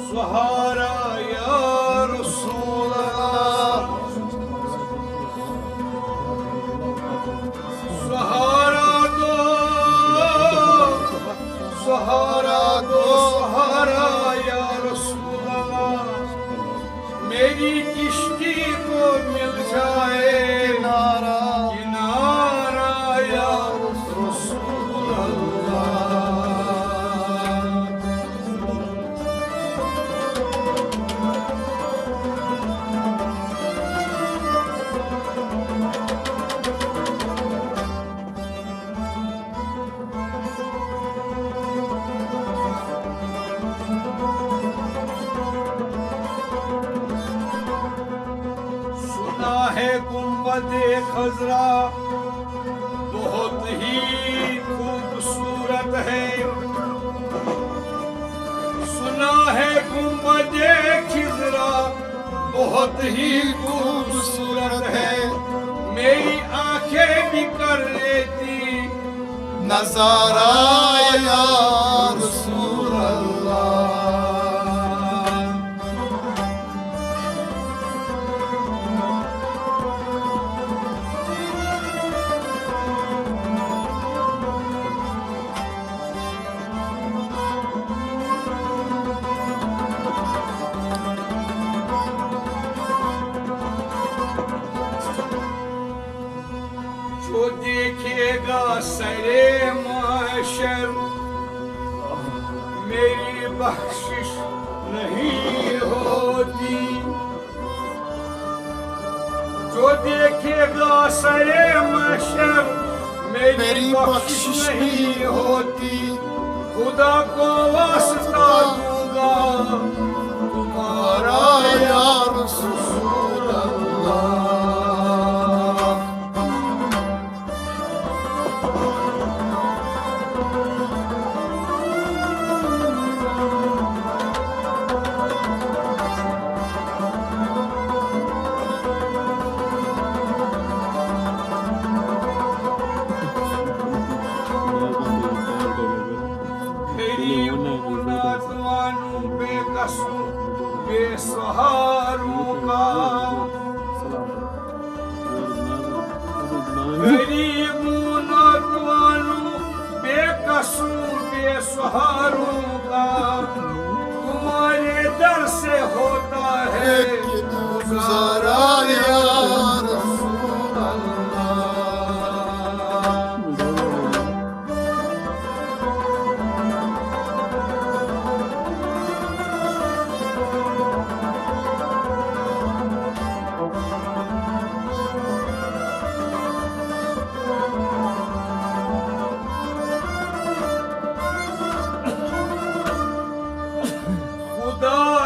सहारा या रसूल अल्लाह, सहारा दो, सहारा दो, सहारा या रसूल अल्लाह, मेरी किश्ती को मिल जाए किनारा, किनारा या रसूल अल्लाह। सुना है गुंबदे खजरा बहुत ही खूबसूरत है, सुना है गुंबदे खिजरा बहुत ही खूबसूरत है, मेरी आंखें भी कर लेती नजारा या रसूल अल्लाह। जो देखेगा सरे माशर मेरी बख्शिश नहीं होती, जो देखेगा सरे माशर मेरी बख्शिश नहीं होती, खुदा को वास्ता दूंगा तुम्हारा या रसूल अल्लाह। बेसहारों का गरीबों नौजवानों बेकसूर बेसहारों का तुम्हारे दर से होता है गुजारा या रसूल अल्लाह।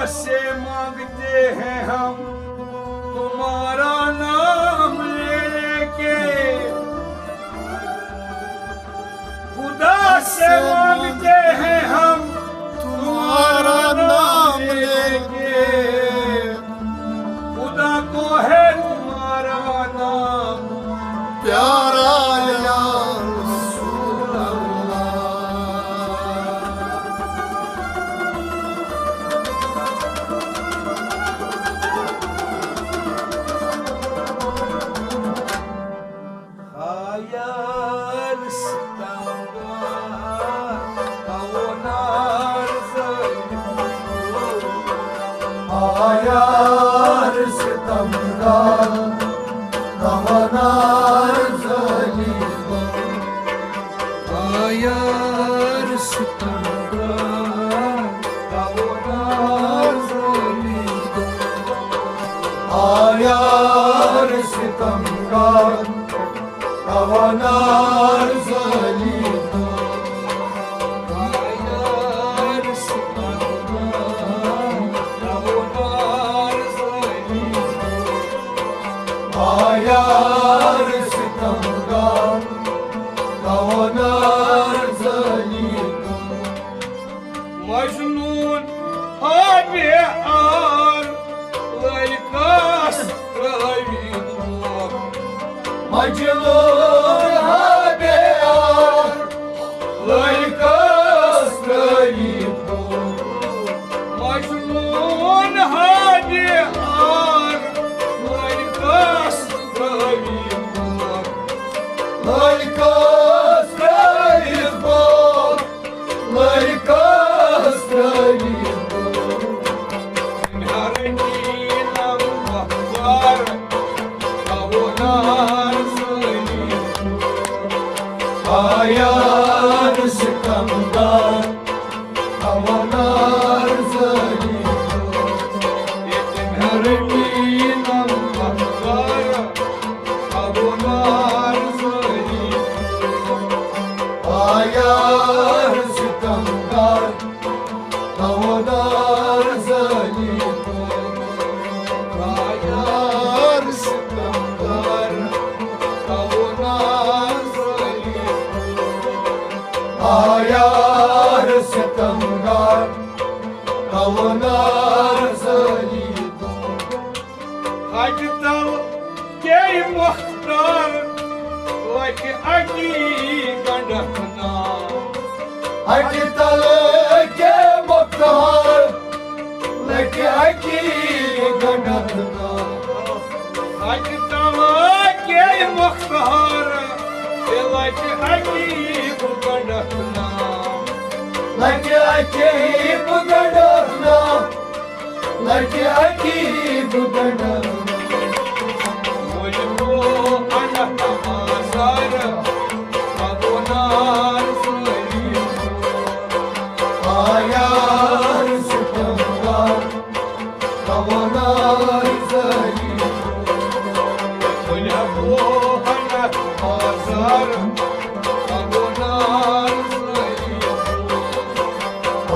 से मांगते हैं हम तुम्हारा नाम लेके, खुदा से मांगते हैं हम तुम्हारा नाम लेके, खुदा को है तुम्हारा नाम प्यारा या रसूल अल्लाह। आयार सितमगार कवनार ज़लीम, आयार सितमगार कवनार ज़लीम, आयार सितमगार कवनार ज़लीम, आयार सितमगार कवनार ज़लीम, मजनून हाबे आर लइकास रहीम, मजनून हाबे आर लइकास Rahim, Tavonar zalito Yetim her minam akbar Tavonar zalito Ayar sitamgar Tavonar zalito Ayar sitamgar Tavonar zalito Ayar sitamgar Tavonar zalito Hacıtal gey muhtar Like aki gandakna Hacıtal gey muhtar Like aki gandakna Hacıtal gey muhtar Like aki gandakna Like aki gandakna Like aki gandakna Mulko anahtamazar Tavonar zalito Ayar sitamgar Tavonar zalito Mulko anahtamazar Tavonar zalito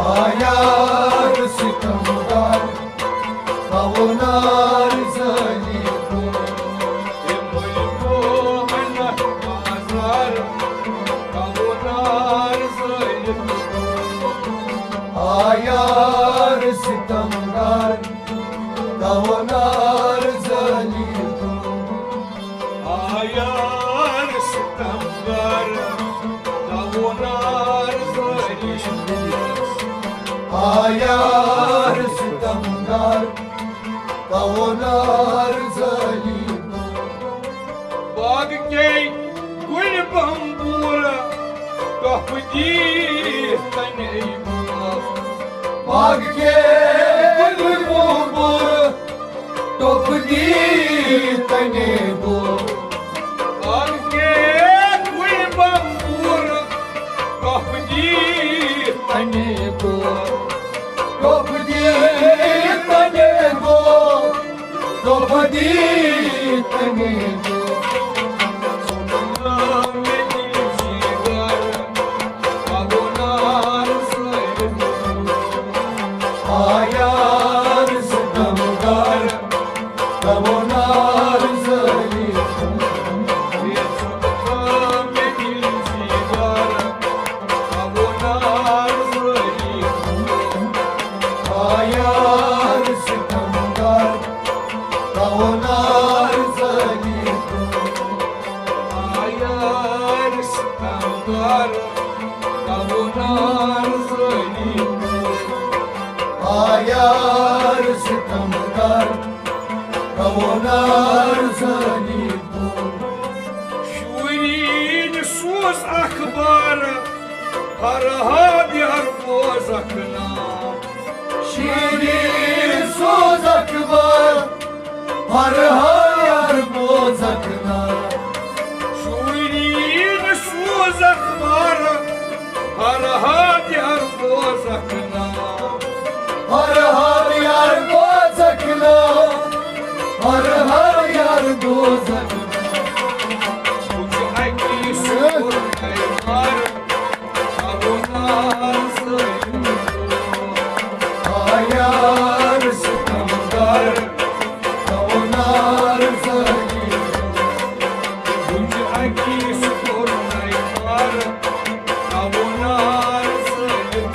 Ayar sitamgar Tavonar zalito Mulko anahtamazar Tavonar zalito Ayar sitamgar Tavonar zalito Ayar sitamgar Tavonar zalito Ayar sitamgar Tavonar zalito Bag gey gul bambura Kahdi taneyma Bag gey gul bambura Kahdi taneyma Bag gey gul bambura Kahdi taneyma Kahdi taneyma Kahdi taneyma Ayar sitamgar Tavonar zalito Tavonar zalito Ayar sitamgar Tavonar zalito Ayar sitamgar Tavonar zalito Ayar sitamgar Tavonar zalito Şurin sus akbar Harhad yar bozakna Şirin sus akbar Harhad yar bozakna Şurin sus akbar Harhad yar bozakna Har har yar bozakna Har har yar bozakna Kuch aki sur ayar Tavonar zalito Ayar sitamgar Tavonar zalito Kuch aki sur ayar Tavonar zalito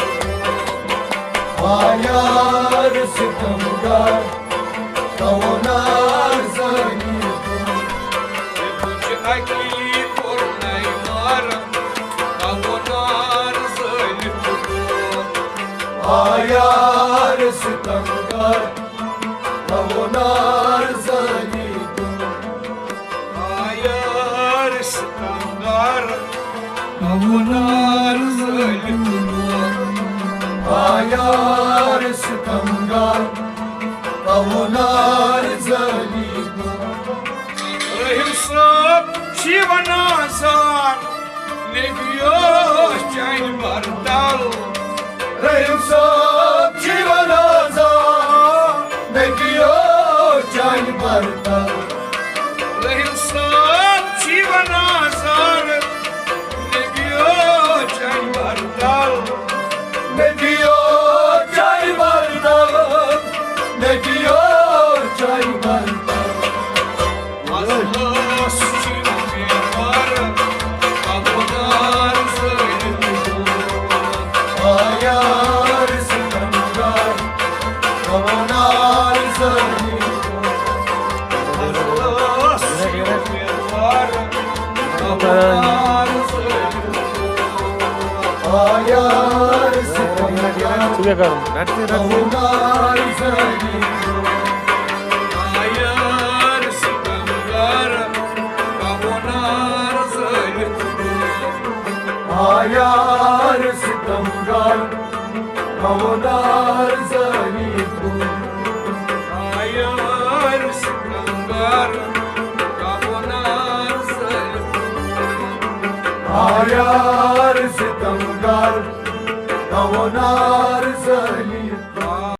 Ayar sitamgar Tavonar zalito Kuch aki pornay mar Tavonar zalito Ayar sitamgar Tavonar zalito Ayar sitamgar Tavonar zalito Ayar sitamgar Tavonar zalito Rahim sab Shivanazar Ne biyo chain bardal रहीम साहब जीवनाचा नेकियो चाई भरता रहीम साहब जीवनाचा नेकियो चाई भरता नेकियो चाई भरता नेकियो चाई भरता Allah suci var Abonar Ayar sitamgar Abonar Allah suci var Abonar Ayar sitamgar Abonar Ayar sitamgar Havanar zalifun Ayar sitamgar Havanar zalifun Ayar sitamgar Havanar